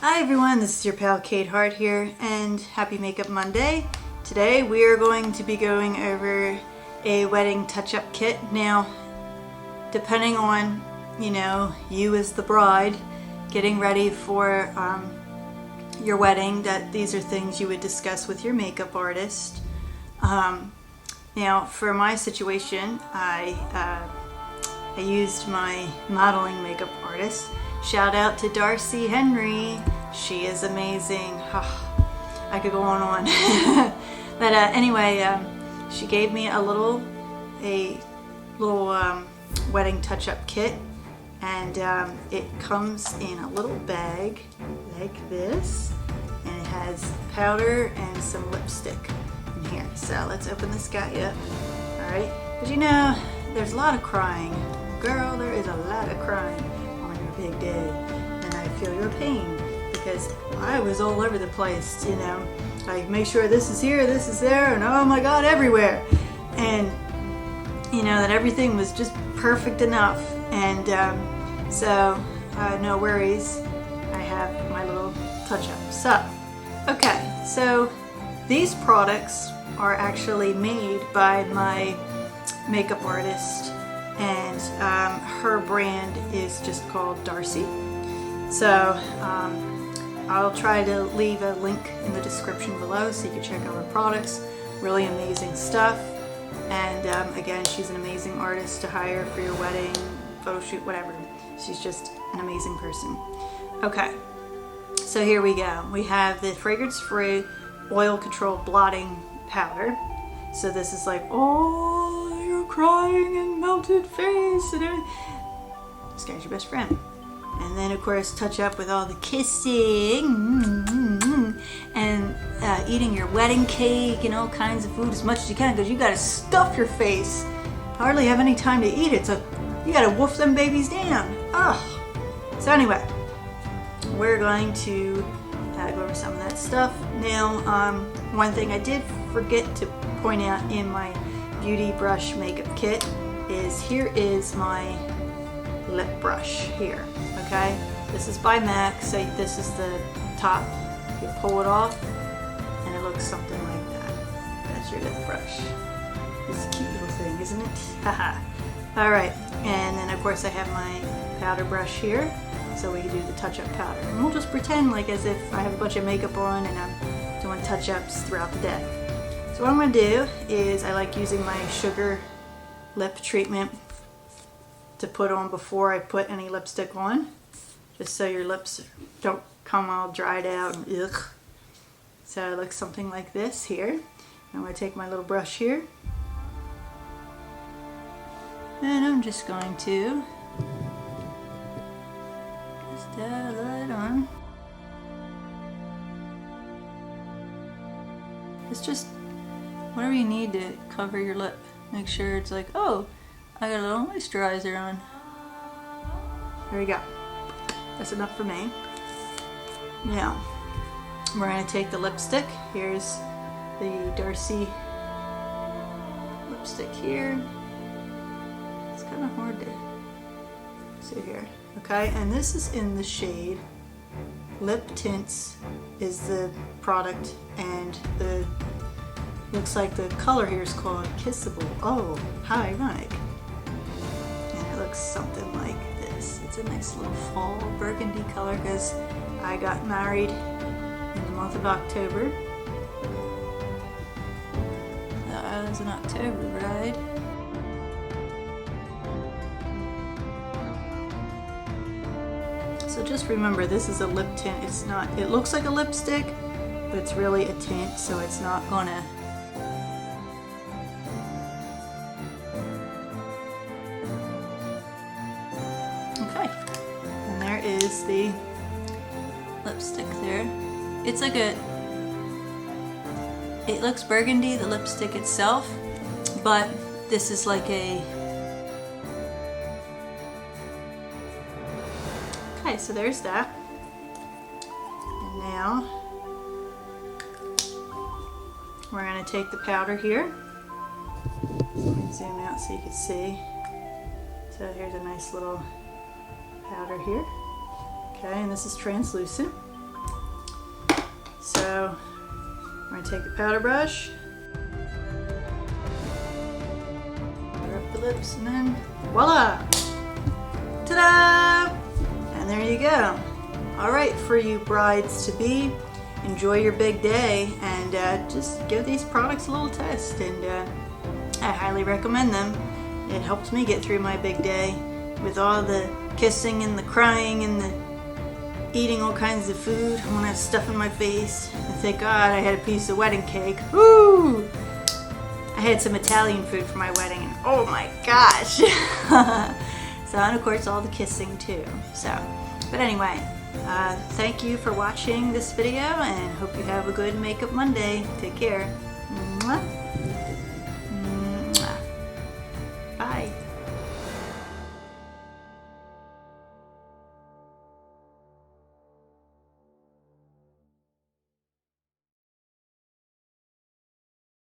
Hi everyone, this is your pal Kate Hart here, and happy Makeup Monday. Today we are going to be going over a wedding touch-up kit. Now, depending on, you as the bride getting ready for your wedding, that these are things you would discuss with your makeup artist. Now, for my situation, I used my modeling makeup artist. Shout out to Darcy Henry. She is amazing. Oh, I could go on and on. But anyway, she gave me a little wedding touch-up kit, and it comes in a little bag like this, and it has powder and some lipstick in here. So let's open this guy up. All right, because there's a lot of crying. Girl, there is a lot of crying on your big day, and I feel your pain because I was all over the place. I make sure this is here, this is there, and oh my God, everywhere, and that everything was just perfect enough. And so no worries, I have my little touch-up. So okay, so these products are actually made by my makeup artist, and her brand is just called Darcy. So I'll try to leave a link in the description below so you can check out her products. Really amazing stuff. And again, she's an amazing artist to hire for your wedding, photo shoot, whatever. She's just an amazing person. Okay, so here we go. We have the fragrance-free oil control blotting powder. So this is like, oh, you're crying and melted face and everything. This guy's your best friend. And then of course touch up with all the kissing and eating your wedding cake and all kinds of food as much as you can, because you gotta stuff your face. Hardly have any time to eat it, so you gotta wolf them babies down. Oh. So anyway, we're going to go over some of that stuff. Now, one thing I did forget to point out in my beauty brush makeup kit is here is my lip brush here. Okay, this is by MAC. So this is the top. You pull it off and it looks something like that. That's your lip brush. It's a cute little thing, isn't it? Haha. Alright, and then of course I have my powder brush here, so we can do the touch-up powder. And we'll just pretend like as if I have a bunch of makeup on and I'm doing touch-ups throughout the day. So what I'm going to do is I like using my sugar lip treatment to put on before I put any lipstick on, just so your lips don't come all dried out and ugh. So it looks something like this here. I'm going to take my little brush here, and I'm just going to dab that on. It's just whatever you need to cover your lip. Make sure it's like, oh, I got a little moisturizer on. There we go. That's enough for me. Now, we're going to take the lipstick. Here's the Darcy lipstick here. It's kind of hard to see here. Okay, and this is in the shade Lip Tints is the product, and the looks like the color here is called Kissable. Oh, how ironic. Looks something like this. It's a nice little fall burgundy color because I got married in the month of October. I was an October bride. So just remember, this is a lip tint. It's not, it looks like a lipstick, but it's really a tint, so it's not gonna is the lipstick there. It's like it looks burgundy, the lipstick itself, but this is like okay, so there's that. And now we're going to take the powder here. Let me zoom out so you can see. So here's a nice little powder here. Okay, and this is translucent. So I'm going to take the powder brush, cover up the lips, and then voila! Ta-da! And there you go. Alright, for you brides-to-be, enjoy your big day, and just give these products a little test, and I highly recommend them. It helped me get through my big day with all the kissing and the crying and the eating all kinds of food when I had stuff in my face. And thank God I had a piece of wedding cake. Woo! I had some Italian food for my wedding, and oh my gosh! So, and of course all the kissing too. So, but anyway, thank you for watching this video, and hope you have a good Makeup Monday. Take care. Mwah.